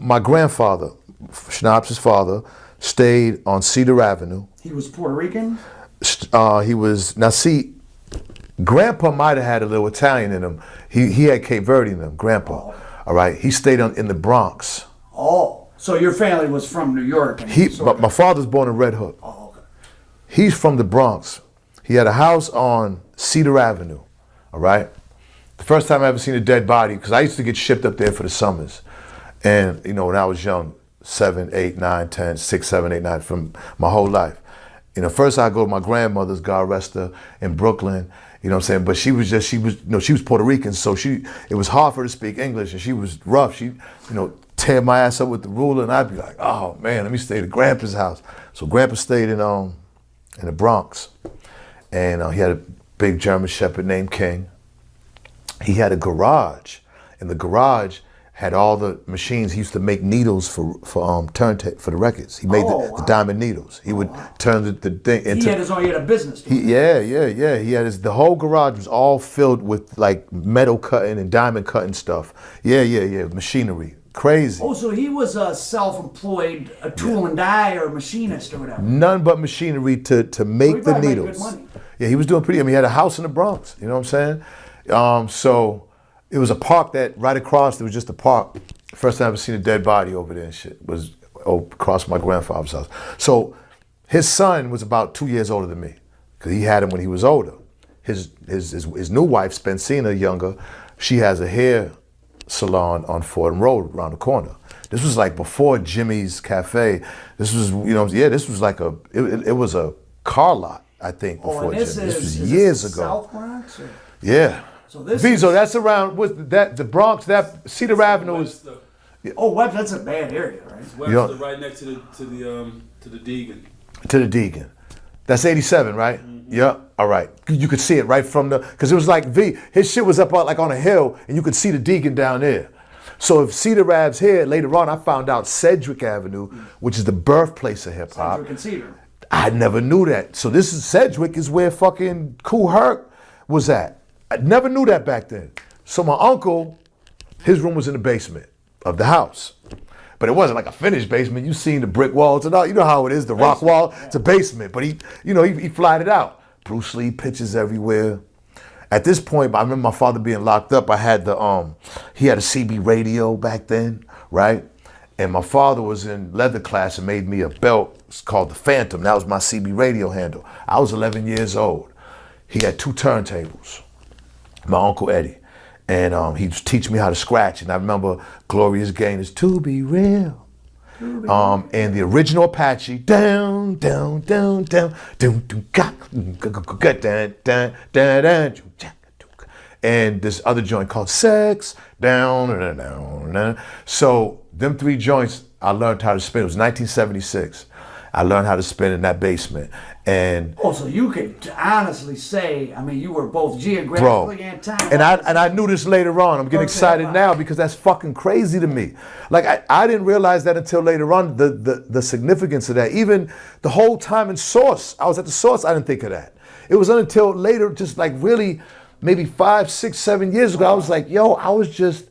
my grandfather, Schnapps' father, stayed on Cedar Avenue. He was Puerto Rican? He was, now see, Grandpa might have had a little Italian in him. He had Cape Verde in him, Grandpa. Oh. All right, he stayed in the Bronx. Oh, so your family was from New York? My father's born in Red Hook. Oh, okay. He's from the Bronx. He had a house on Cedar Avenue, all right? The first time I ever seen a dead body, because I used to get shipped up there for the summers. And, you know, when I was young, 7, 8, 9, 10, 6, 7, 8, 9, from my whole life. You know, first I go to my grandmother's, God rest her, in Brooklyn, you know what I'm saying? But she was Puerto Rican, so it was hard for her to speak English, and she was rough. She, tear my ass up with the ruler, and I'd be like, oh man, let me stay at Grandpa's house. So Grandpa stayed in the Bronx, and he had a big German Shepherd named King. He had a garage, and the garage had all the machines. He used to make needles for the records. He made the diamond needles. He would turn the thing into. He had a business. Yeah. He had the whole garage was all filled with like metal cutting and diamond cutting stuff. Yeah. Machinery. Crazy. Oh, so he was a self-employed, a tool and die or machinist or whatever. None but machinery to make the needles. Good money. Yeah, he was doing pretty. I mean, he had a house in the Bronx. You know what I'm saying? So it was a park that right across. There was just a park. First time I ever seen a dead body over there and shit was across my grandfather's house. So his son was about 2 years older than me because he had him when he was older. His new wife, Benzino, younger. She has a hair salon on Fordham Road around the corner. This was like before Jimmy's Cafe. This was, this was like it was a car lot, I think, before Jimmy. This was years ago. South Bronx? Or? Yeah. So this Vizzo, that's around the Bronx, that Cedar Avenue is. Oh, Webster, that's a bad area, right? Webster, right next to the Deegan. To the Deegan. That's 87, right? Mm-hmm. Yeah. All right. You could see it right from because it was like his shit was up like on a hill, and you could see the Deegan down there. So if Cedar Ave's here, later on I found out Sedgwick Avenue, which is the birthplace of hip hop. Sedgwick and Cedar. I never knew that. So Sedgwick is where fucking Kool Herc was at. I never knew that back then. So my uncle, his room was in the basement of the house. But it wasn't like a finished basement. You seen the brick walls and all. You know how it is, the rock wall. It's a basement. But he flied it out. Bruce Lee pictures everywhere. At this point, I remember my father being locked up. I had he had a CB radio back then, right? And my father was in leather class and made me a belt. It's called the Phantom. That was my CB radio handle. I was 11 years old. He had 2 turntables. My Uncle Eddie. And he'd teach me how to scratch. And I remember Glorious Gaynors, To Be Real. And the original Apache, down, down, down, down, down, down, down, down. And this other joint called Sex, down, down, down, down. So them 3 joints, I learned how to spin. It was 1976. I learned how to spin in that basement. And so you could honestly say, I mean, you were both geographically and time. And I knew this later on. I'm getting excited now because that's fucking crazy to me. Like I didn't realize that until later on, the significance of that. Even the whole time in Source, I was at the Source, I didn't think of that. It was until later, just like really, maybe 5, 6, 7 years ago, I was like, yo, I was just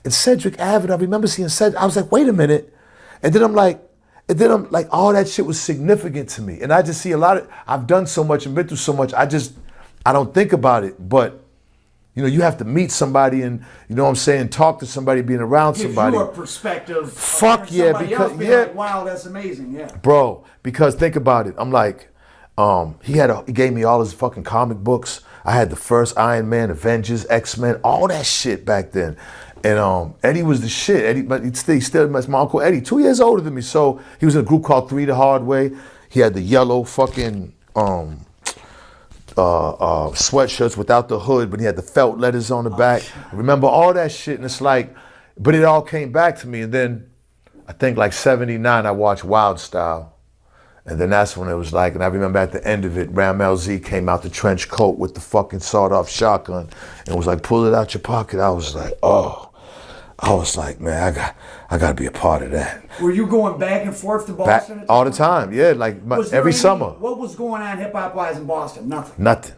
in Sedgwick Avenue. I remember seeing Sedgwick. I was like, wait a minute. And then I'm like, all that shit was significant to me. And I just see I've done so much and been through so much, I don't think about it. But, you have to meet somebody and, talk to somebody, being around somebody. Give you a perspective. Fuck yeah, because, like, wow, that's amazing, yeah. Bro, because think about it. I'm like, he gave me all his fucking comic books. I had the first Iron Man, Avengers, X-Men, all that shit back then. And Eddie was the shit. Eddie, but he still my Uncle Eddie, 2 years older than me. So he was in a group called 3 the Hard Way. He had the yellow fucking sweatshirts without the hood, but he had the felt letters on the back. I remember all that shit, and it's like, but it all came back to me. And then I think like 79, I watched Wild Style. And then that's when it was like, and I remember at the end of it, Ram LZ came out the trench coat with the fucking sawed-off shotgun and was like, pull it out your pocket. I was like, man, I got to be a part of that. Were you going back and forth to Boston? All the time, yeah, like every summer. What was going on hip-hop-wise in Boston? Nothing. Nothing.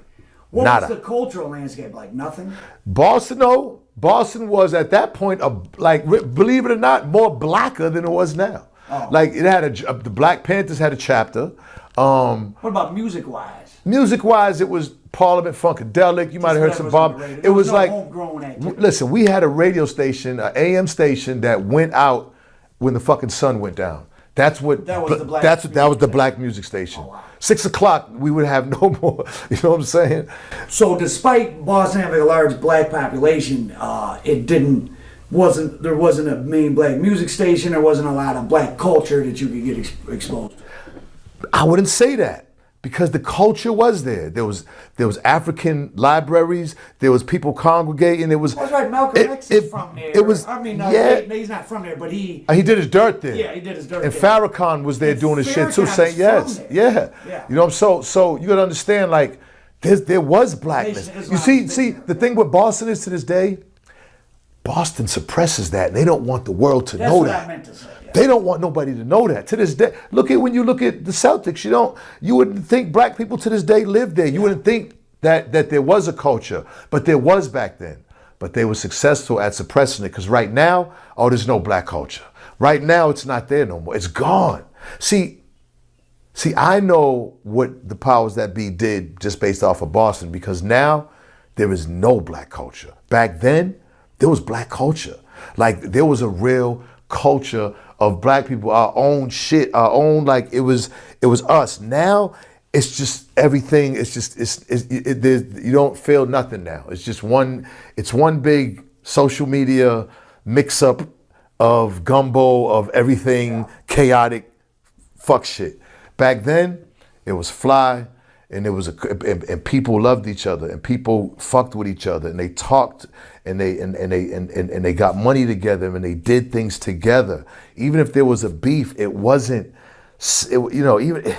What was the cultural landscape like? Nothing? Boston, though, Boston was at that point, believe it or not, more blacker than it was now. Oh. Like it had the Black Panthers had a chapter. What about music-wise? Music-wise, it was Parliament Funkadelic. You might have heard some Bob. It was no like, homegrown activity. listen, we had a radio station, an AM station that went out when the fucking sun went down. That was the black music station. Oh, wow. 6 o'clock, we would have no more. You know what I'm saying? So despite Boston having a large black population, there wasn't a main black music station. There wasn't a lot of black culture that you could get exposed to. I wouldn't say that. Because the culture was there. There was African libraries. There was people congregating. It was. That's right. Malcolm X is from there. It was. He's not from there, but he did his dirt there. Yeah, he did his dirt. And there. Farrakhan was there doing his shit too, saying yes, yeah. You know, so you gotta understand, like, there was blackness. You see, the thing with Boston is to this day, Boston suppresses that, and they don't want the world to know that. That's what I meant to say. They don't want nobody to know that. To this day, when you look at the Celtics, you wouldn't think black people to this day lived there. You wouldn't think that there was a culture, but there was back then. But they were successful at suppressing it, because right now, there's no black culture. Right now, it's not there no more. It's gone. See, I know what the powers that be did just based off of Boston, because now there is no black culture. Back then, there was black culture. Like, there was a real culture of black people, our own shit, our own, like, it was us. Now it's just everything. It's just you don't feel nothing now. It's just one big social media mix up of gumbo of everything, chaotic fuck shit. Back then it was fly, and and people loved each other, and people fucked with each other, and they talked, and they got money together, and they did things together. Even if there was a beef, it wasn't, even.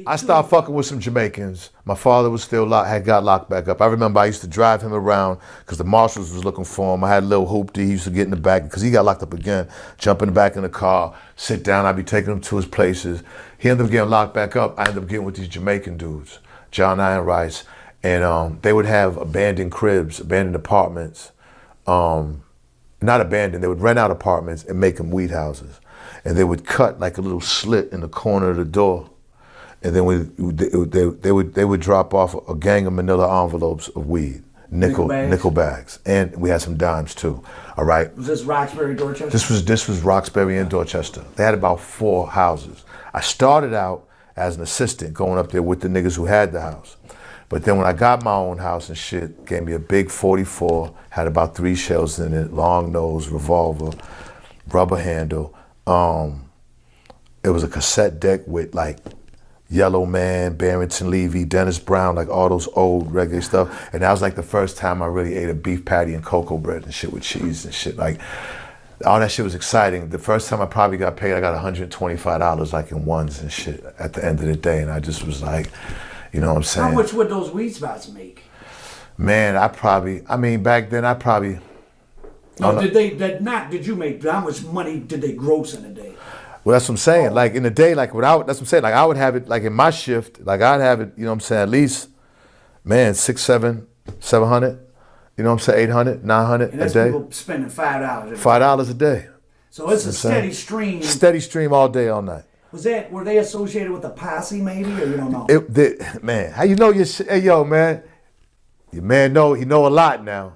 I started fucking with some Jamaicans. My father was still had got locked back up. I remember I used to drive him around because the marshals was looking for him. I had a little hoopty. He used to get in the back because he got locked up again. Jump in the back in the car, sit down. I'd be taking him to his places. He ended up getting locked back up. I ended up getting with these Jamaican dudes, John Iron Rice, and they would have abandoned cribs, abandoned apartments. Not abandoned. They would rent out apartments and make them weed houses, and they would cut like a little slit in the corner of the door. And then they would drop off a gang of manila envelopes of weed, nickel bags, and we had some dimes too. All right. Was this Roxbury, Dorchester? This was Roxbury and Dorchester. They had about 4 houses. I started out as an assistant, going up there with the niggas who had the house. But then when I got my own house and shit, gave me a big 44, had about 3 shells in it, long nose, revolver, rubber handle. It was a cassette deck with like Yellow Man, Barrington Levy, Dennis Brown, like all those old reggae stuff. And that was like the first time I really ate a beef patty and cocoa bread and shit with cheese and shit. Like, all that shit was exciting. The first time I probably got paid, I got $125 like in ones and shit at the end of the day. And I just was like, you know what I'm saying? How much would those weed spots make? Man, back then No, did you make, how much money did they gross in a day? Well, that's what I'm saying. Like in the day, that's what I'm saying. Like I would have it, like in my shift, like I'd have it, you know what I'm saying, at least, man, 600, 700, you know what I'm saying, 800, 900 a day. And that's people spending $5 $5 a day. So it's a steady stream. Steady stream all day, all night. Were they associated with the posse maybe, or you don't know? Man, how you know your shit? Hey, yo, man. Your man he know a lot now.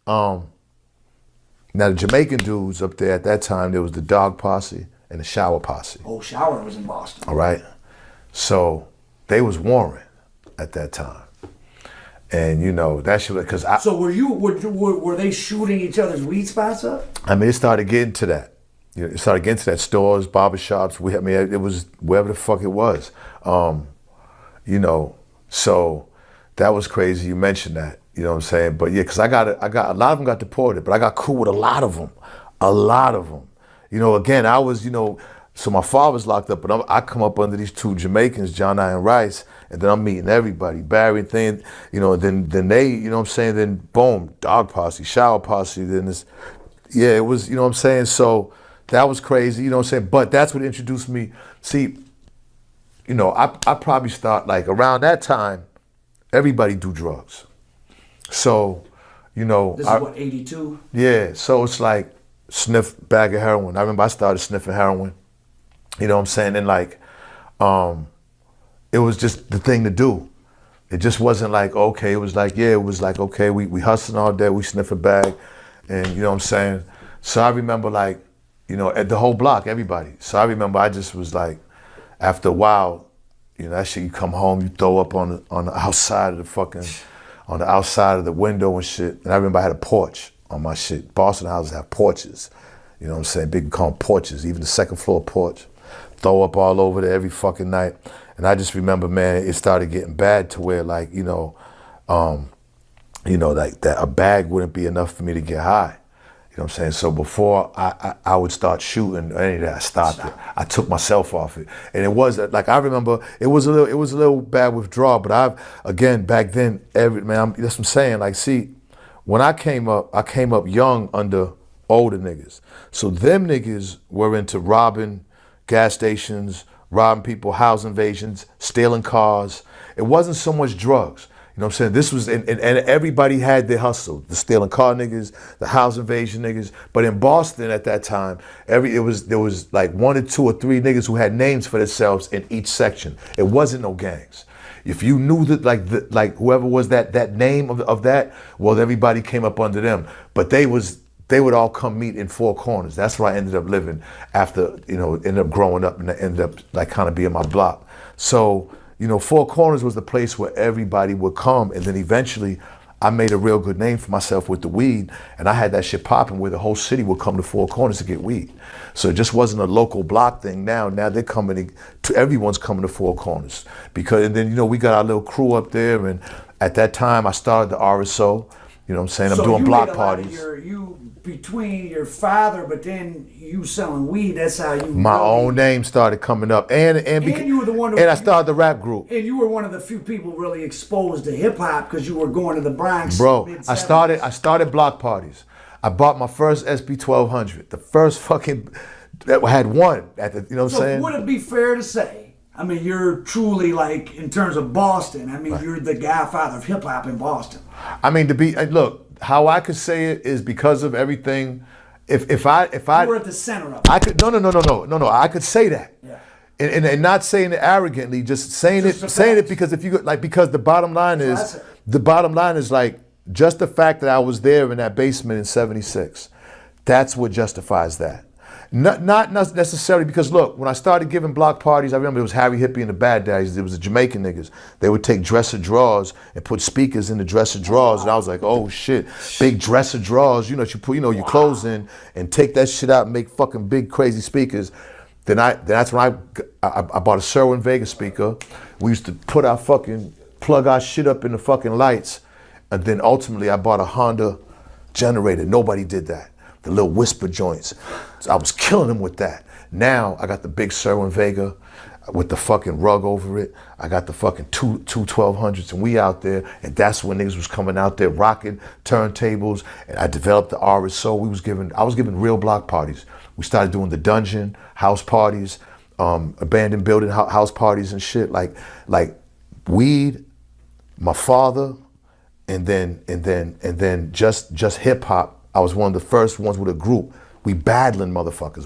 Now the Jamaican dudes up there at that time, there was the Dog Posse and the Shower Posse. Oh, Shower was in Boston. All right. So they was warring at that time. And you know, that shit, because So were they shooting each other's weed spots up? I mean, it started getting to that. You know, it started getting to that, stores, barbershops. It was wherever the fuck it was. You know, so that was crazy. You mentioned that, you know what I'm saying? But yeah, because I got a lot of them got deported, but I got cool with a lot of them. You know, again, I was, you know, so my father's locked up, but I come up under these 2 Jamaicans, John Iron Rice, and then I'm meeting everybody, Barry, thing, you know, then they, you know what I'm saying, then boom, Dog Posse, Shower Posse, then this, yeah, it was, you know what I'm saying, so that was crazy, you know what I'm saying, but that's what introduced me. See, you know, I probably start like around that time, everybody do drugs. So, you know. This is what, 82? Yeah, so it's like sniff bag of heroin. I remember I started sniffing heroin. You know what I'm saying? And like, it was just the thing to do. It just wasn't like, okay, it was like, yeah, it was like, okay, we hustling all day, we sniff a bag, and you know what I'm saying? So I remember like, you know, at the whole block, everybody. So I remember I just was like, after a while, you know, that shit, you come home, you throw up on the outside of the fucking, on the outside of the window and shit. And I remember I had a porch on my shit. Boston houses have porches. You know what I'm saying? Big, call them porches, even the second floor porch. Throw up all over there every fucking night. And I just remember, man, it started getting bad to where like, like that a bag wouldn't be enough for me to get high. You know what I'm saying? So before I would start shooting or any of that, I stopped it. I took myself off it. And it was like, I remember it was a little bad withdrawal, but again, back then, that's what I'm saying. Like, see, when I came up young under older niggas. So them niggas were into robbing gas stations, robbing people, house invasions, stealing cars. It wasn't so much drugs. You know what I'm saying? This was, and everybody had their hustle. The stealing car niggas, the house invasion niggas. But in Boston at that time, there was like 1 or 2 or 3 niggas who had names for themselves in each section. It wasn't no gangs. If you knew that, like whoever was that name of that, well, everybody came up under them. But they would all come meet in Four Corners. That's where I ended up living after, you know, ended up growing up and ended up like kind of being my block. So, you know, Four Corners was the place where everybody would come, and then eventually I made a real good name for myself with the weed, and I had that shit popping where the whole city would come to Four Corners to get weed. So it just wasn't a local block thing. Now they're coming to everyone's coming to Four Corners and then, you know, we got our little crew up there, and at that time I started the RSO. You know what I'm saying? I'm doing block parties. Between your father, but then you selling weed, that's how you. My own name started coming up, and you were the one. And I started the rap group. And you were one of the few people really exposed to hip hop because you were going to the Bronx. Bro, I started block parties. I bought my first SB 1200, the first fucking that had one at the. You know what I'm saying? Would it be fair to say? I mean, you're truly like in terms of Boston. I mean, you're the godfather of hip hop in Boston. I mean, look. How I could say it is because of everything. If I you were at the center of it. I could no. I could say that, yeah. and not saying it arrogantly, just saying it because if you like because the bottom line is like just the fact that I was there in that basement in '76. That's what justifies that. Not necessarily because look, when I started giving block parties, I remember it was Harry Hippie and the Bad Daddies. It was the Jamaican niggas. They would take dresser drawers and put speakers in the dresser drawers, and I was like, oh shit, big dresser drawers. You know, you put your clothes in and take that shit out and make fucking big crazy speakers. That's when I bought a Sherwin Vega speaker. We used to plug our shit up in the fucking lights, and then ultimately I bought a Honda generator. Nobody did that. The little whisper joints. So I was killing them with that. Now I got the big Sherwin Vega with the fucking rug over it. I got the fucking two 1200s, and we out there, and that's when niggas was coming out there rocking turntables, and I developed the RSO. I was giving real block parties. We started doing the dungeon, house parties, abandoned building house parties and shit, like weed, my father, and then just hip hop. I was one of the first ones with a group. We battling motherfuckers.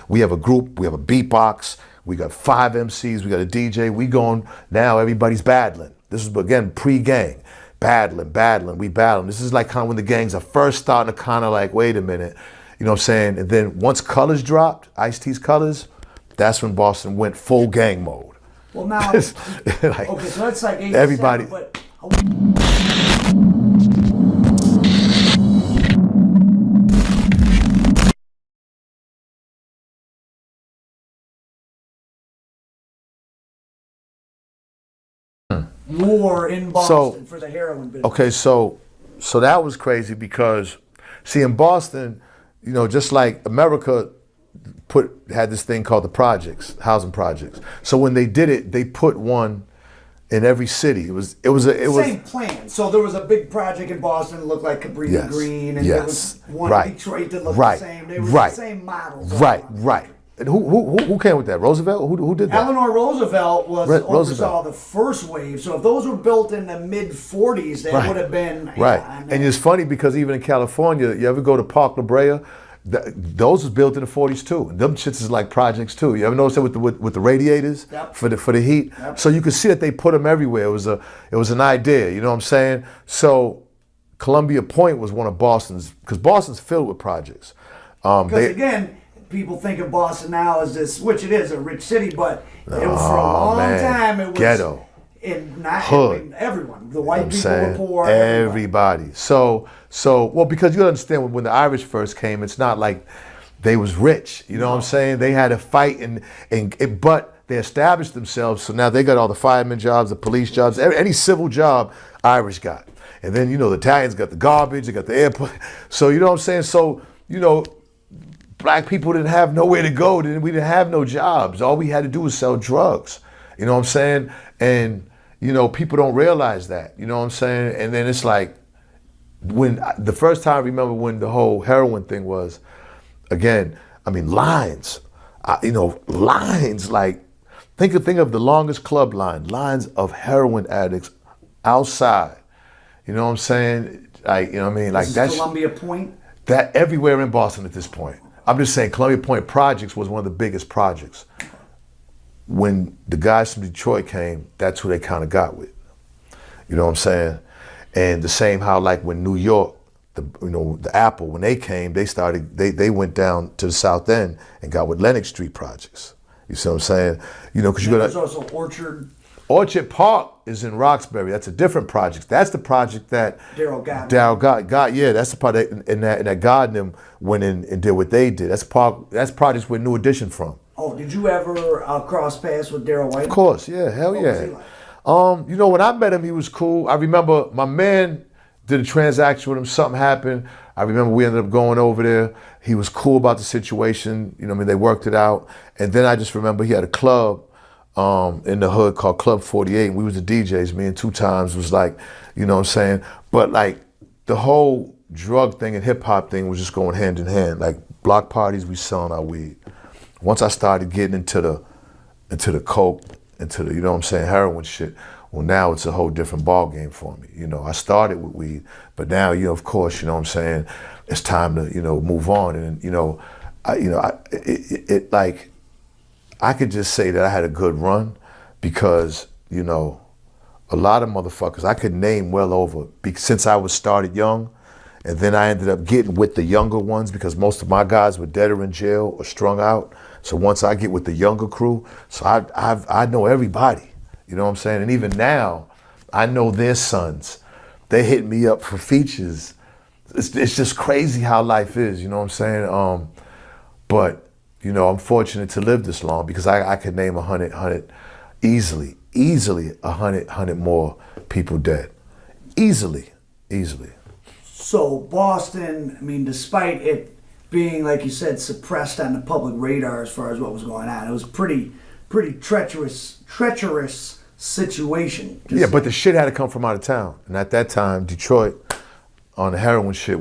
We have a group, we have a beatbox, we got 5 MCs, we got a DJ, we going, now everybody's battling. This is, again, pre-gang. Battling, we battling. This is like kind of when the gangs are first starting to kind of like, wait a minute, you know what I'm saying? And then once Colors dropped, Ice-T's Colors, that's when Boston went full gang mode. Well now, okay, so that's like 87, everybody. But war in Boston for the heroin business. Okay, so that was crazy because, see, in Boston, you know, just like America had this thing called the projects, housing projects. So when they did it, they put one in every city. It was same plan. So there was a big project in Boston that looked like Cabrini Green, and there was one in Detroit that looked the same. They were the same models. And who came with that? Roosevelt? Who did that? Eleanor Roosevelt was oversaw Roosevelt. the first wave. So if those were built in the mid 40s, that would have been Right. I mean, And it's funny because even in California, you ever go to Park La Brea? Those was built in the 40s too. And them shits is like projects too. You ever notice that with the radiators for the heat? Yep. So you can see that they put them everywhere. It was an idea. You know what I'm saying? So Columbia Point was one of Boston's, because Boston's filled with projects. Because again, people think of Boston now as this, which it is, a rich city, but it was for a long time it was ghetto. And not Hood. everyone. The white I'm people saying, were poor. everybody. So well, because you understand when the Irish first came, it's not like they was rich. You know what I'm saying? They had to fight but they established themselves. So now they got all the fireman jobs, the police jobs, any civil job Irish got. And then, the Italians got the garbage, they got the airport. So, you know what I'm saying? So, black people didn't have nowhere to go. We didn't have no jobs. All we had to do was sell drugs. You know what I'm saying? And, people don't realize that. You know what I'm saying? And then it's like, the first time I remember when the whole heroin thing was, again, lines. Lines, like, think of the longest club lines of heroin addicts outside. You know what I'm saying? Like, like that's Columbia Point? That everywhere in Boston at this point. I'm just saying Columbia Point Projects was one of the biggest projects. When the guys from Detroit came, that's who they kind of got with. You know what I'm saying? And the same how like when New York, the Apple, when they came, they went down to the South End and got with Lenox Street Projects. You see what I'm saying? Because you got There's also Orchard Park is in Roxbury. That's a different project. That's the project that Darryl got. Yeah, that's the project and that God and them went in and did what they did. That's projects where New Edition from. Oh, did you ever cross paths with Darryl White? Of course, yeah, hell What yeah. was he like? When I met him, he was cool. I remember my man did a transaction with him. Something happened. I remember we ended up going over there. He was cool about the situation. They worked it out. And then I just remember he had a club in the hood called Club 48. And we was the DJs. Me and 2 Times was like, you know what I'm saying? But like the whole drug thing and hip hop thing was just going hand in hand. Like block parties, we selling our weed. Once I started getting into the coke, into the, heroin shit, well, now it's a whole different ball game for me. I started with weed, but now, of course, it's time to, move on. And, I could just say that I had a good run because, a lot of motherfuckers I could name well over since I was started young. And then I ended up getting with the younger ones because most of my guys were dead or in jail or strung out. So once I get with the younger crew, so I know everybody, you know what I'm saying? And even now, I know their sons. They hit me up for features. It's just crazy how life is, you know what I'm saying? But, I'm fortunate to live this long because I could name 100 easily 100 more people dead. Easily. So Boston, despite it being, like you said, suppressed on the public radar as far as what was going on, it was pretty treacherous situation. Yeah, but the shit had to come from out of town. And at that time, Detroit on the heroin shit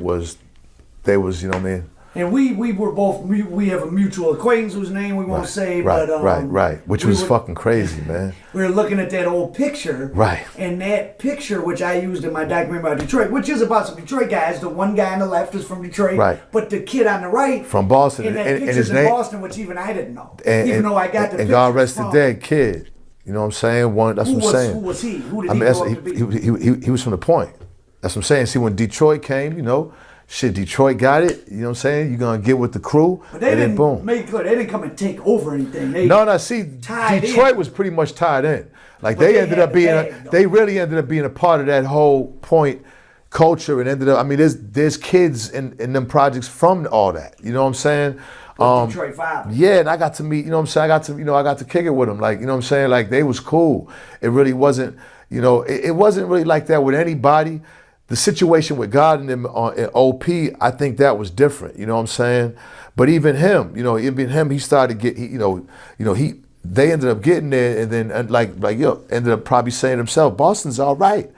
they was, you know what I mean? And we were both, we have a mutual acquaintance whose name we won't say, but... Right. Which was fucking crazy, man. We were looking at that old picture. Right. And that picture, which I used in my documentary about Detroit, which is about some Detroit guys. The one guy on the left is from Detroit. Right. But the kid on the right... From Boston. And that and picture's his in name, Boston, which even I didn't know. Even though I got the picture. And God rest the dead kid. You know what I'm saying? That's what I'm saying. Who was he? Who did he grow up to be? He was from the Point. That's what I'm saying. See, when Detroit came, shit, Detroit got it. You know what I'm saying? You're going to get with the crew, but they and didn't then boom. Make it clear. They didn't come and take over anything. See, Detroit was pretty much tied in. Like But they ended up being, they really ended up being a part of that whole Point culture and ended up, there's kids in them projects from all that. You know what I'm saying? Detroit Five. Yeah, and I got to meet, I got to kick it with them. Like, you know what I'm saying? Like they was cool. It really wasn't, it wasn't really like that with anybody. The situation with God and them in OP, I think that was different. You know what I'm saying? But even him, he started get, they ended up getting there, and then ended up probably saying himself, Boston's all right.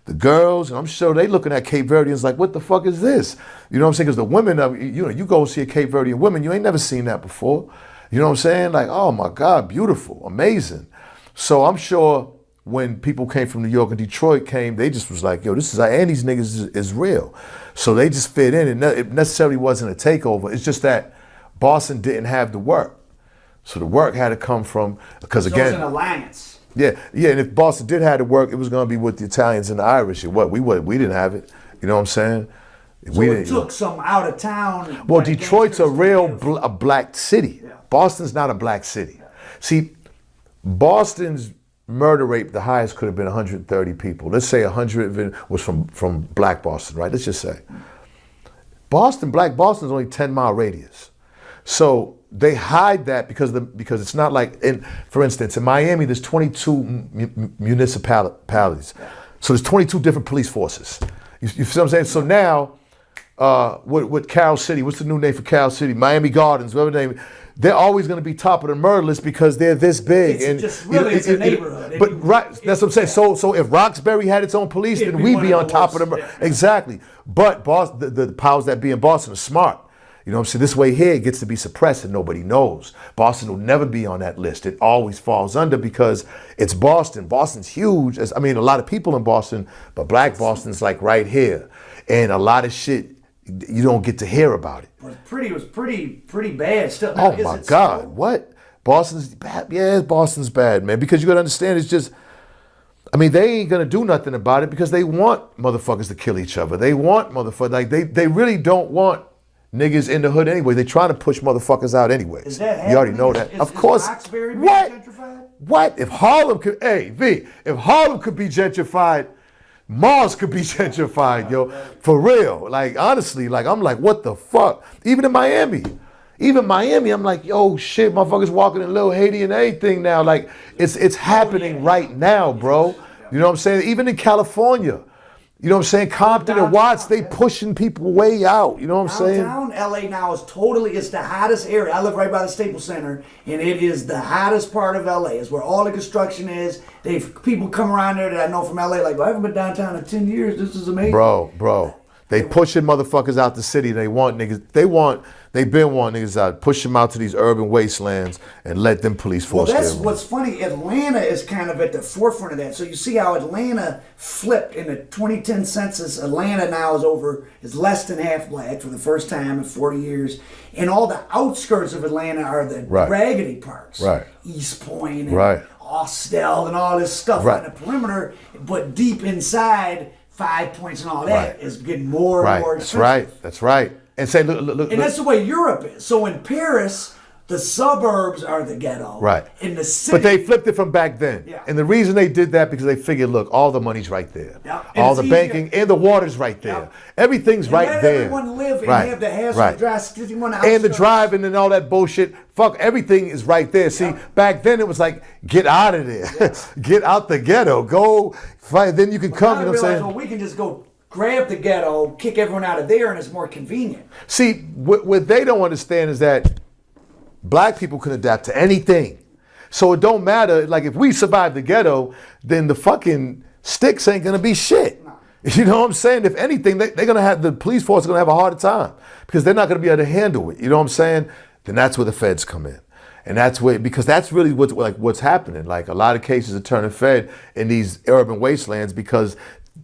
The girls, and I'm sure they looking at Cape Verdeans like, what the fuck is this? You know what I'm saying? Because the women, you go see a Cape Verdean woman, you ain't never seen that before. You know what I'm saying? Like, oh my God, beautiful, amazing. So I'm sure when people came from New York and Detroit came, they just was like, yo, this is, and these niggas is real. So they just fit in, and it necessarily wasn't a takeover. It's just that Boston didn't have the work. So the work had to come from, because So it again, was an alliance. yeah, and if Boston did have to work, it was going to be with the Italians and the Irish. We didn't have it. You know what I'm saying? So it took some out of town. Well, like Detroit's a gangsters real to live. a black city. Yeah. Boston's not a black city. See, Boston's murder rate, the highest could have been 130 people. Let's say 100 was from black Boston, right? Let's just say. Black Boston is only 10-mile radius. So they hide that because it's not like, for instance, in Miami, there's 22 municipalities. So there's 22 different police forces. You see what I'm saying? So now, with Carroll City, what's the new name for Carroll City? Miami Gardens, whatever the name. They're always going to be top of the murder list because they're this big. It's a neighborhood. But right, that's what I'm saying. So if Roxbury had its own police, then we'd be on top of the murder. Exactly. But the powers that be in Boston are smart. You know what I'm saying? This way here, it gets to be suppressed and nobody knows. Boston will never be on that list. It always falls under because it's Boston. Boston's huge. A lot of people in Boston, but black Boston's like right here. And a lot of shit, you don't get to hear about it. It was pretty bad still. Oh my God, what? Boston's bad? Yeah, Boston's bad, man. Because you gotta understand, it's just, they ain't gonna do nothing about it because they want motherfuckers to kill each other. They want motherfuckers, like they really don't want niggas in the hood anyway. They trying to push motherfuckers out anyway. Is that you already happening? know that. Is Of course. Roxbury being What? gentrified? What? If Harlem could, if Harlem could be gentrified, Mars could be gentrified, yo. For real. Like, honestly, like, I'm like, what the fuck? Even in Miami. I'm like, yo, shit, motherfuckers walking in Little Haiti and everything now. Like, it's happening right now, bro. You know what I'm saying? Even in California. You know what I'm saying? Compton and Watts, they pushing people way out. You know what I'm saying? Downtown LA now is it's the hottest area. I live right by the Staples Center, and it is the hottest part of LA. It's where all the construction is. People come around there that I know from LA, like, I haven't been downtown in 10 years. This is amazing. Bro. They pushing motherfuckers out the city. They want niggas. They've been wanting niggas out. Push them out to these urban wastelands and let them police force Well, that's them. what's funny. Atlanta is kind of at the forefront of that. So you see how Atlanta flipped in the 2010 census. Atlanta now is less than half black for the first time in 40 years. And all the outskirts of Atlanta are the raggedy parts. Right. East Point and Austell and all this stuff on the perimeter. But deep inside, 5 Points and all that is getting more and more expensive. That's right. And say, look. And that's the way Europe is. So in Paris, the suburbs are the ghetto. Right. In the city. But they flipped it from back then. Yeah. And the reason they did that because they figured, look, all the money's right there. Yeah. All the banking and the water's right there. Yeah. Everything's right let there. everyone live and have the hassle of driving and the driving and all that bullshit. Fuck, everything is right there. See, back then it was like, get out of there. Yeah. Get out the ghetto. Go fight. Then you can come, you know what I'm saying? Well, we can just go grab the ghetto, kick everyone out of there, and it's more convenient. See, what they don't understand is that black people can adapt to anything. So it don't matter. Like, if we survive the ghetto, then the fucking sticks ain't gonna be shit. No. You know what I'm saying? If anything, they're gonna have, the police force is gonna have a harder time because they're not gonna be able to handle it. You know what I'm saying? Then that's where the feds come in. And that's where, because that's really what's happening. Like, a lot of cases are turning fed in these urban wastelands because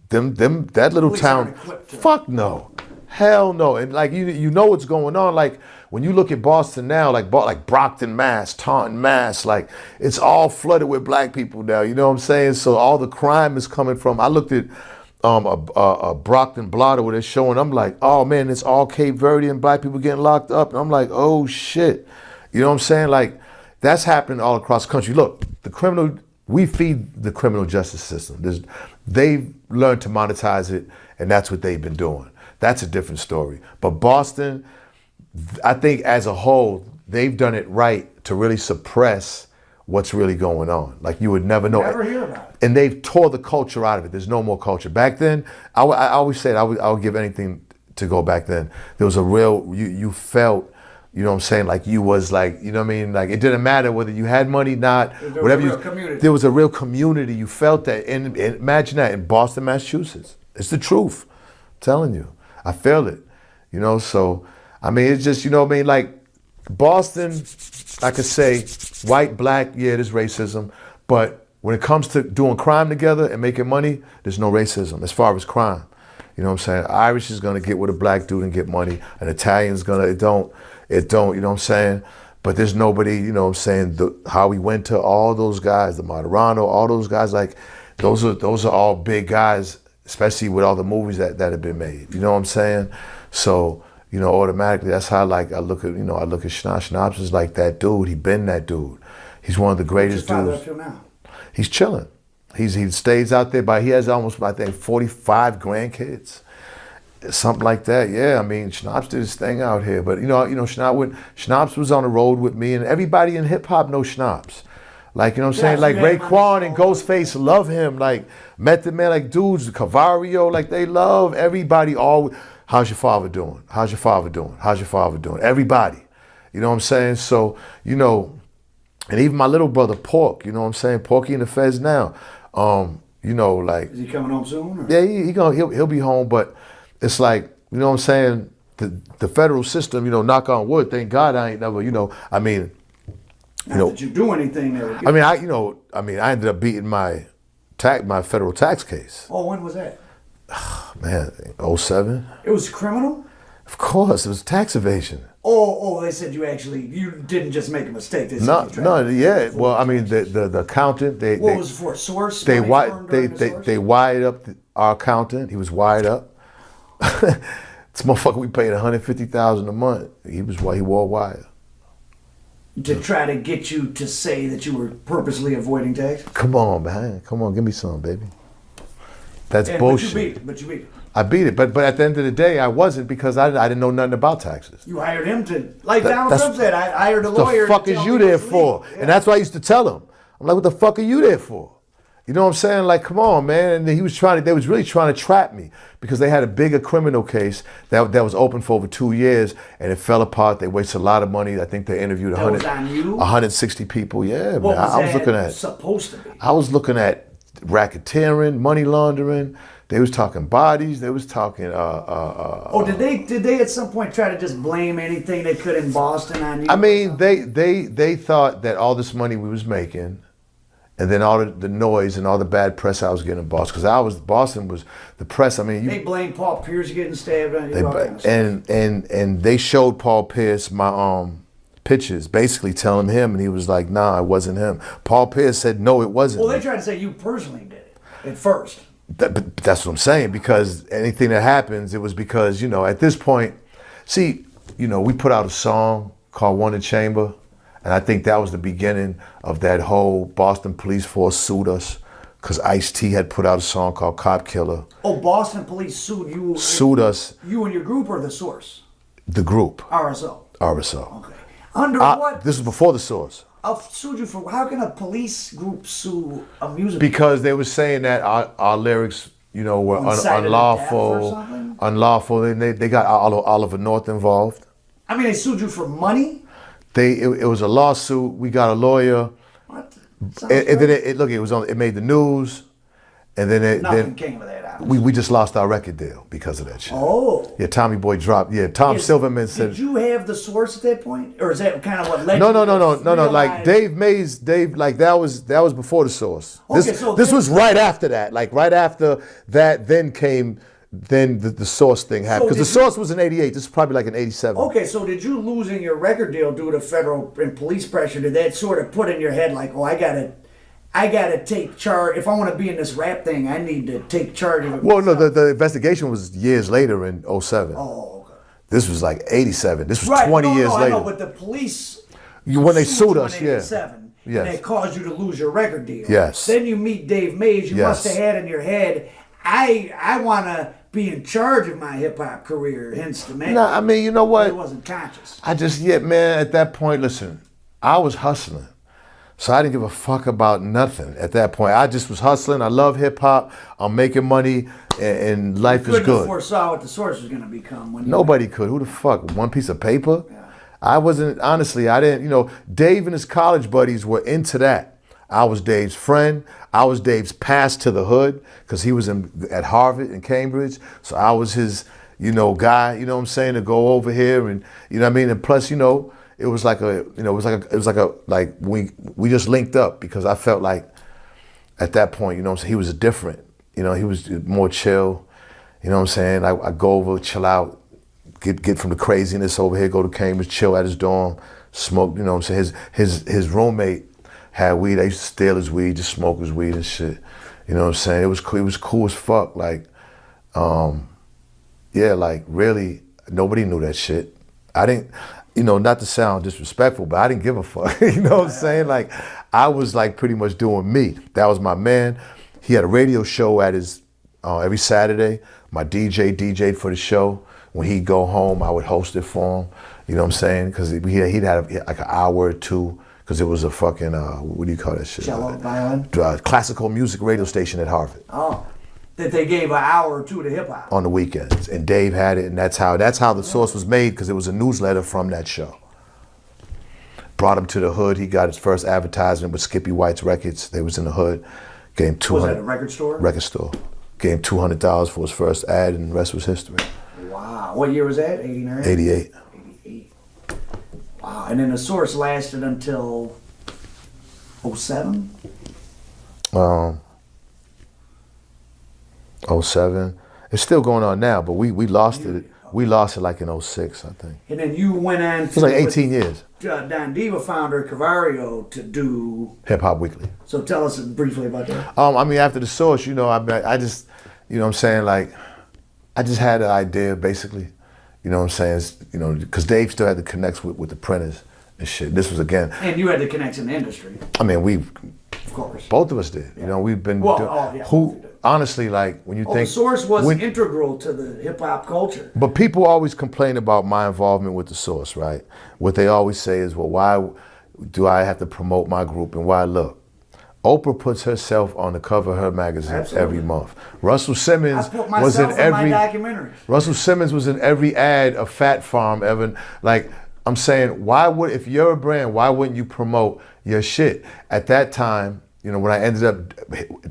that little town, fuck no, hell no. And like, you know what's going on. Like, when you look at Boston now, like Brockton, Mass, Taunton, Mass, like, it's all flooded with black people now. You know what I'm saying? So all the crime is coming from. I looked at a Brockton blotter where they're showing. I'm like, oh man, it's all Cape Verdean black people getting locked up. And I'm like, oh shit. You know what I'm saying? Like, that's happening all across the country. Look, we feed the criminal justice system. They've learned to monetize it, and that's what they've been doing. That's a different story. But Boston, I think as a whole, they've done it right to really suppress what's really going on. Like, you would never know. Never hear about it. And they've tore the culture out of it. There's no more culture. Back then, I always said I would give anything to go back then. There was a real, you felt, you know what I'm saying? Like, you was like, you know what I mean? Like, it didn't matter whether you had money, not, whatever. There was a real community. You felt that. And imagine that in Boston, Massachusetts. It's the truth. I'm telling you. I felt it. You know, so, I mean, it's just, you know what I mean? Like, Boston, I could say, white, black, yeah, there's racism, but when it comes to doing crime together and making money, there's no racism as far as crime. You know what I'm saying? Irish is gonna get with a black dude and get money. An Italian's gonna, it don't, you know what I'm saying? But there's nobody, you know what I'm saying, how we went to all those guys, the Moderano, all those guys, like, those are all big guys, especially with all the movies that have been made. You know what I'm saying? So, you know, automatically, that's how, like, I look at Schnaps. Schnaps is like that dude. He been that dude. He's one of the greatest What's your dudes. father up to now? He's chilling. He stays out there, but he has almost, I think, 45 grandkids. Something like that, yeah. I mean, Schnaps did his thing out here. But, Schnaps was on the road with me, and everybody in hip-hop knows Schnaps. Like, you know what I'm saying? Like, Raekwon and Ghostface love him. Like, Method Man, like, dudes, Cavario, like, they love everybody. All, how's your father doing? How's your father doing? How's your father doing? Everybody. You know what I'm saying? So, and even my little brother, Pork, you know what I'm saying? Porky in the Feds now. Like... Is he coming home soon? Or? Yeah, he'll be home, but it's like, you know what I'm saying? The federal system, knock on wood, thank God I ain't never, Not that you do anything there. I ended up beating my federal tax case. Oh, when was that? Man, 07. It was criminal? Of course, it was tax evasion. Oh, they said you didn't just make a mistake. They said Yeah. Well, I mean, the accountant, what was it for? Source? They wired up our accountant. He was wired up. This motherfucker, we paid $150,000 a month. He wore a wire. To try to get you to say that you were purposely avoiding tax? Come on, man. Come on, give me some, baby. That's bullshit. But you beat it. I beat it, but at the end of the day, I wasn't, because I didn't know nothing about taxes. You hired him to, like Donald Trump said, I hired a lawyer. What the fuck is you there for? Yeah. And that's what I used to tell him. I'm like, what the fuck are you there for? You know what I'm saying? Like, come on, man. And they was really trying to trap me, because they had a bigger criminal case that was open for over 2 years, and it fell apart. They wasted a lot of money. I think they interviewed 160 people. Yeah, what man. Was I was looking at supposed to be. I was looking at racketeering, money laundering. They was talking bodies. They was talking. Did they at some point try to just blame anything they could in Boston on you? I mean, they thought that all this money we was making, and then all the noise and all the bad press I was getting in Boston, because Boston was the press. I mean, they blamed Paul Pierce getting stabbed on you. And they showed Paul Pierce my pictures, basically telling him, and he was like, "Nah, it wasn't him." Paul Pierce said, "No, it wasn't." Well, they tried to say you personally did it at first. But that's what I'm saying, because anything that happens, it was because, at this point, we put out a song called One in Chamber, and I think that was the beginning of that whole Boston police force sued us, because Ice-T had put out a song called Cop Killer. Oh, Boston police sued you? Sued us. You and your group, or the Source? The group. RSO. Okay. Under what? This was before the Source. I've sued you for, how can a police group sue a music? Because they were saying that our lyrics, were unlawful, and they got Oliver North involved. I mean, they sued you for money? It was a lawsuit. We got a lawyer. What? And then it made the news, and then nothing came of that. We just lost our record deal because of that shit. Oh. Yeah, Tommy Boy dropped. Yeah, Tom Silverman said. Did you have the Source at that point, or is that kind of what led? No. Like Dave, like that was before the Source. Okay, this was right after that. Like right after that, then came the Source thing happened, because the Source was in '88. This is probably like in '87. Okay, so did you losing your record deal due to federal and police pressure? Did that sort of put in your head like, oh, I gotta take charge. If I want to be in this rap thing, I need to take charge of it. Well, no, the investigation was years later in 07. Oh, okay. This was like 87. This was 20 years later. I know, but the police when they sued us, yeah. Yes. And that caused you to lose your record deal. Yes. Then you meet Dave Mays. You must have had in your head, I want to be in charge of my hip hop career. Hence the man. No, I mean, you know what? I wasn't conscious. Man, at that point, listen, I was hustling. So I didn't give a fuck about nothing at that point. I just was hustling. I love hip hop. I'm making money, and life is good. Couldn't have foresaw what the Source was going to become. Nobody could. Who the fuck? One piece of paper? Yeah. I wasn't, honestly, I didn't, Dave and his college buddies were into that. I was Dave's friend. I was Dave's pass to the hood, because he was at Harvard and Cambridge. So I was his, guy, to go over here, and, And plus, it was like a, you know, like we just linked up because I felt like at that point, you know what I'm saying, he was different. You know, he was more chill. You know what I'm saying? I go over, chill out, get from the craziness over here, go to Cambridge, chill at his dorm, smoke, you know what I'm saying? His roommate had weed. I used to steal his weed, just smoke his weed and shit. You know what I'm saying? It was cool as fuck. Like, yeah, like really, nobody knew that shit. I didn't, you know, not to sound disrespectful, but I didn't give a fuck. You know what I'm saying? Like, I was like pretty much doing me. That was my man. He had a radio show at his, every Saturday. My DJ DJ'd for the show. When he'd go home, I would host it for him. You know what I'm saying? Because he'd have like an hour or two, because it was a fucking, what do you call that shit? Cello, violin? Classical music radio station at Harvard. Oh, that they gave an hour or two to hip hop. On the weekends. And Dave had it, and that's how the Source was made, because it was a newsletter from that show. Brought him to the hood. He got his first advertisement with Skippy White's Records. They was in the hood. Gave him $200. Was that a record store? Record store. Gave him $200 for his first ad, and the rest was history. Wow. What year was that? 89? 88. 88. Wow. And then the Source lasted until 07? 07. It's still going on now, but we lost it. We lost it like in 06, I think. And then you went on to... It was like 18 years. Don Diva founder Cavario to do... Hip Hop Weekly. So tell us briefly about that. I mean, after the Source, you know, I just, you know what I'm saying, like, I just had an idea, basically. You know what I'm saying? It's, you know, because Dave still had to connect with the printers and shit. This was, again... And you had to connect in the industry. I mean, of course. Both of us did. You know, we've been... Honestly, like, when you think... The Source was integral to the hip-hop culture. But people always complain about my involvement with the Source, right? What they always say is, well, why do I have to promote my group, and why? Look, Oprah puts herself on the cover of her magazine every month. Russell Simmons was in every... Russell Simmons was in every ad of Fat Farm ever. Like, I'm saying, if you're a brand, why wouldn't you promote your shit? At that time, you know, when I ended up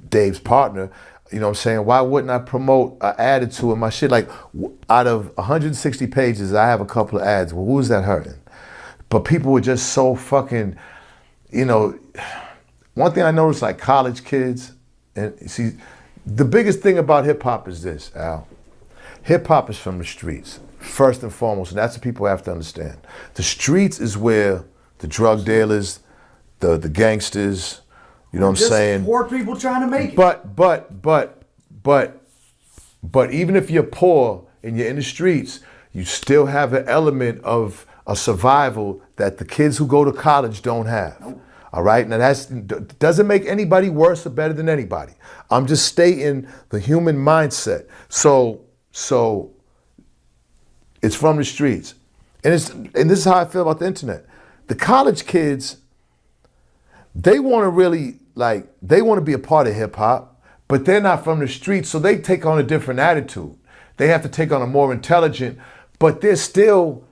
Dave's partner, you know what I'm saying, why wouldn't I promote an attitude in my shit? Like, out of 160 pages, I have a couple of ads. Well, who's that hurting? But people were just so fucking, you know, one thing I noticed, like college kids, and see, the biggest thing about hip hop is this, Al. Hip hop is from the streets, first and foremost, and that's what people have to understand. The streets is where the drug dealers, the gangsters, you know what I'm saying? Poor people trying to make it. But even if you're poor and you're in the streets, you still have an element of a survival that the kids who go to college don't have. Nope. All right? Now that doesn't make anybody worse or better than anybody. I'm just stating the human mindset. So it's from the streets. And this is how I feel about the internet. The college kids, they want to really, like, they want to be a part of hip hop, but they're not from the streets, so they take on a different attitude. They have to take on a more intelligent, but they're still,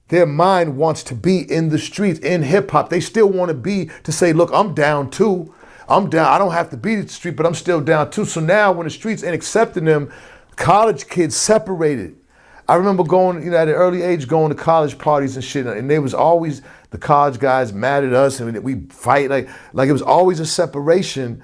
their mind wants to be in the streets, in hip hop. They still want to say, look, I'm down too. I'm down. I don't have to be in the street, but I'm still down too. So now when the streets ain't accepting them, college kids separated. I remember going, you know, at an early age, going to college parties and shit, and there was always the college guys mad at us, and we fight, like it was always a separation,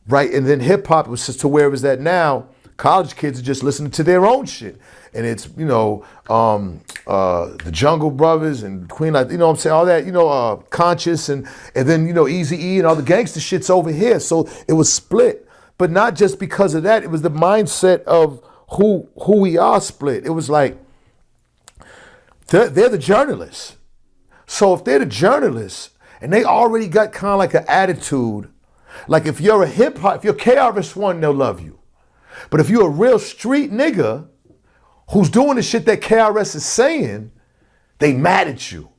right? And then hip hop was just to where it was at now. College kids are just listening to their own shit, and it's, you know, the Jungle Brothers and Queen, like, you know what I'm saying, all that, you know, Conscious, and then, you know, Eazy-E and all the gangster shit's over here. So it was split, but not just because of that. It was the mindset of who we are split. It was like, they're the journalists. So if they're the journalists and they already got kind of like an attitude, like if you're if you're KRS-One, they'll love you. But if you're a real street nigga who's doing the shit that KRS is saying, they mad at you.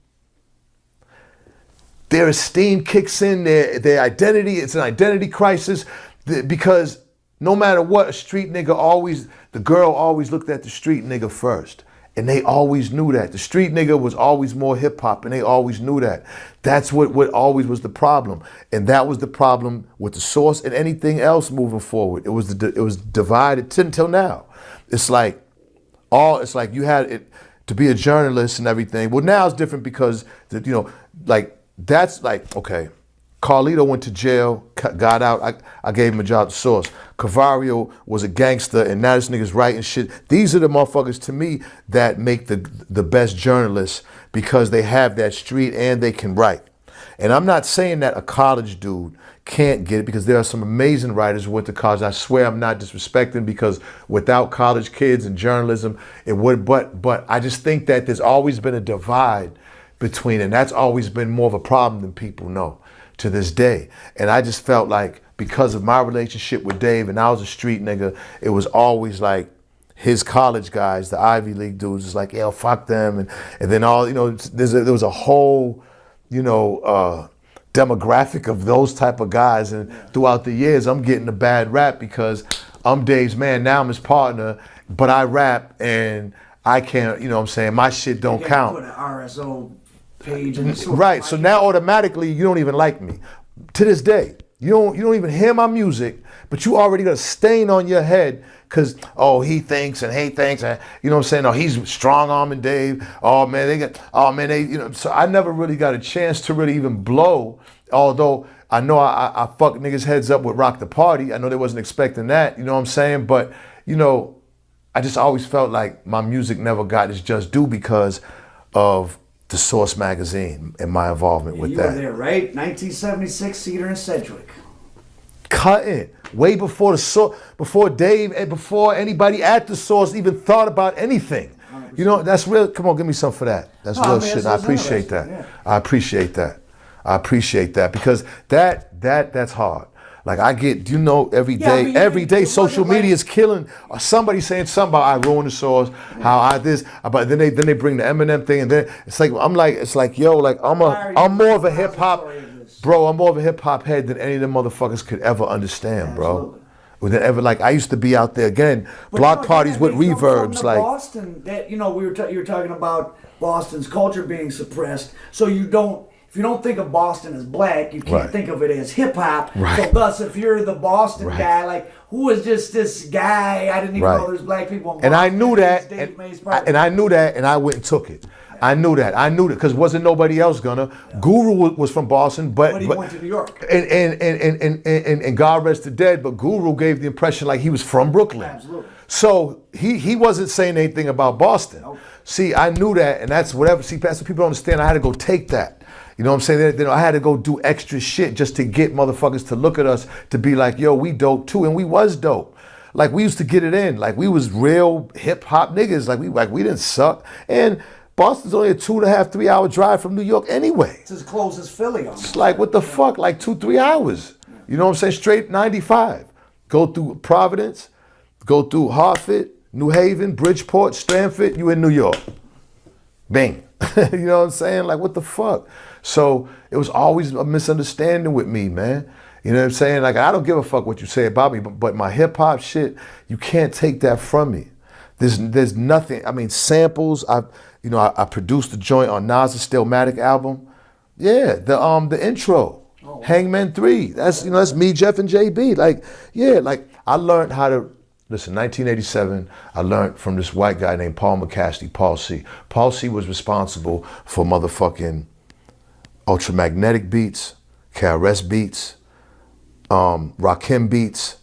Their esteem kicks in, their identity, it's an identity crisis, because no matter what, a street nigga the girl always looked at the street nigga first. And they always knew that. The street nigga was always more hip hop, and they always knew that. That's what always was the problem. And that was the problem with the Source and anything else moving forward. It was divided until now. It's like you had it. to be a journalist and everything. Well, now it's different because, like, that's like, okay, Carlito went to jail, got out, I gave him a job to Source. Cavario was a gangster, and now this nigga's writing shit. These are the motherfuckers, to me, that make the best journalists because they have that street and they can write. And I'm not saying that a college dude can't get it, because there are some amazing writers who went to college. I swear I'm not disrespecting, because without college kids and journalism, it would, but I just think that there's always been a divide between, and that's always been more of a problem than people know to this day. And I just felt like, because of my relationship with Dave, and I was a street nigga, it was always like his college guys, the Ivy League dudes, is like, yo, fuck them. And then all, there was a whole, demographic of those type of guys. And throughout the years, I'm getting a bad rap because I'm Dave's man. Now I'm his partner, but I rap and I can't, my shit don't count. Put an RSO page in the right. So now automatically you don't even like me. To this day, you don't even hear my music, but you already got a stain on your head because, he thinks and he thinks, and Oh, he's strong-arming Dave. Oh man, so I never really got a chance to really even blow, although I know I fucked niggas' heads up with Rock the Party. I know they wasn't expecting that, but, I just always felt like my music never got its just due because of the Source magazine and my involvement with that. You were there, right? 1976, Cedar and Sedgwick. Cutting way before before Dave and before anybody at the Source even thought about anything. 100%. That's real. Come on, give me some for that. That's real shit. I appreciate that. Yeah. I appreciate that. I appreciate that because that's hard. Like I get, every day social media is killing somebody saying something about I ruined the Source, how I this, but then they bring the Eminem thing, and then it's like I'm more of a hip hop, bro. I'm more of a hip hop head than any of them motherfuckers could ever understand, bro. I used to be out there again, block parties with reverbs, like Boston. That you were talking about Boston's culture being suppressed, so if you don't think of Boston as black, you can't think of it as hip hop. Right. So thus, if you're the Boston guy, like who is just this guy? I didn't even know there's black people in Boston. And I knew that, and I knew that, and I went and took it. I knew that, because wasn't nobody else gonna. Yeah. Guru was from Boston, but he went to New York. And God rest the dead, but Guru gave the impression like he was from Brooklyn. Absolutely. So he wasn't saying anything about Boston. Nope. See, I knew that, and that's whatever. See, that's what people don't understand. I had to go take that. You know what I'm saying? I had to go do extra shit just to get motherfuckers to look at us to be like, yo, we dope too, and we was dope. Like we used to get it in. Like we was real hip hop niggas. Like we didn't suck. And Boston's only a 2.5, 3 hour drive from New York anyway. It's as close as Philly. It's like what the fuck? Like 2-3 hours. You know what I'm saying? Straight 95. Go through Providence, go through Hartford, New Haven, Bridgeport, Stamford. You in New York. Bing. You know what I'm saying? Like what the fuck? So it was always a misunderstanding with me, man. You know what I'm saying? Like I don't give a fuck what you say about me, but my hip hop shit, you can't take that from me. There's nothing. I mean, samples. I produced the joint on Nas' Stillmatic album. Yeah, the intro, Hangman 3. That's me, Jeff, and JB. Like I learned how to. Listen, 1987, I learned from this white guy named Paul McCasty, Paul C. Paul C was responsible for motherfucking Ultramagnetic beats, KRS beats, Rakim beats,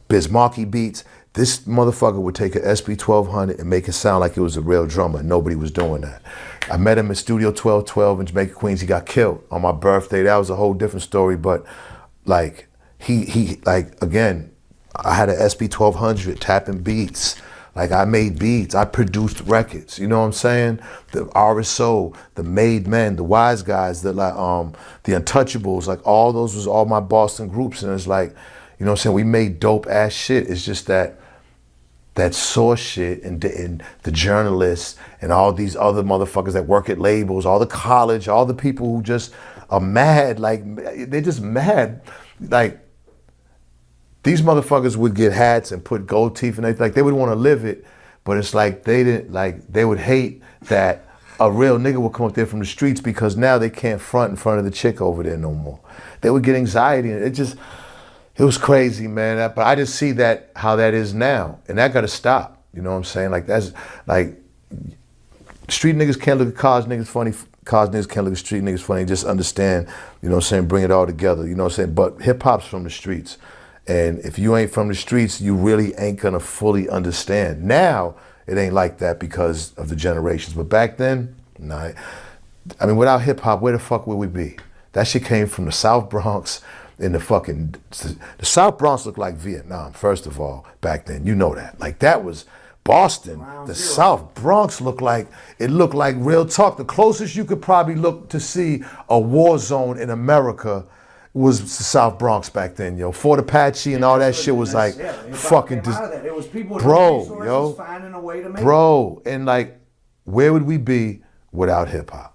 Bismarcky beats. This motherfucker would take an SB 1200 and make it sound like it was a real drummer. Nobody was doing that. I met him in Studio 1212 in Jamaica, Queens. He got killed on my birthday. That was a whole different story, but like he again, I had an SB 1200 tapping beats. Like I made beats, I produced records. You know what I'm saying? The RSO, the Made Men, the Wise Guys, the Untouchables, like all those was all my Boston groups. And it's like, you know what I'm saying? We made dope ass shit. It's just that Source shit and the journalists and all these other motherfuckers that work at labels, all the college, all the people who just are mad. Like they're just mad. Like, these motherfuckers would get hats and put gold teeth and they would want to live it, but it's like they would hate that a real nigga would come up there from the streets because now they can't front in front of the chick over there no more. They would get anxiety and it was crazy, man. But I just see how that is now, and that got to stop. You know what I'm saying? Like that's like street niggas can't look at college niggas funny. College niggas can't look at street niggas funny. Just understand, you know what I'm saying, bring it all together, you know what I'm saying? But hip hop's from the streets. And if you ain't from the streets, you really ain't gonna fully understand. Now, it ain't like that because of the generations. But back then, nah. I mean, without hip hop, where the fuck would we be? That shit came from the South Bronx in the South Bronx looked like Vietnam, first of all, back then. You know that. Like, that was Boston. The South Bronx looked like real talk. The closest you could probably look to see a war zone in America was the South Bronx back then, yo. Fort Apache and all that shit was like fucking it was people with bro, resources yo, finding a way to make bro, and like, where would we be without hip hop?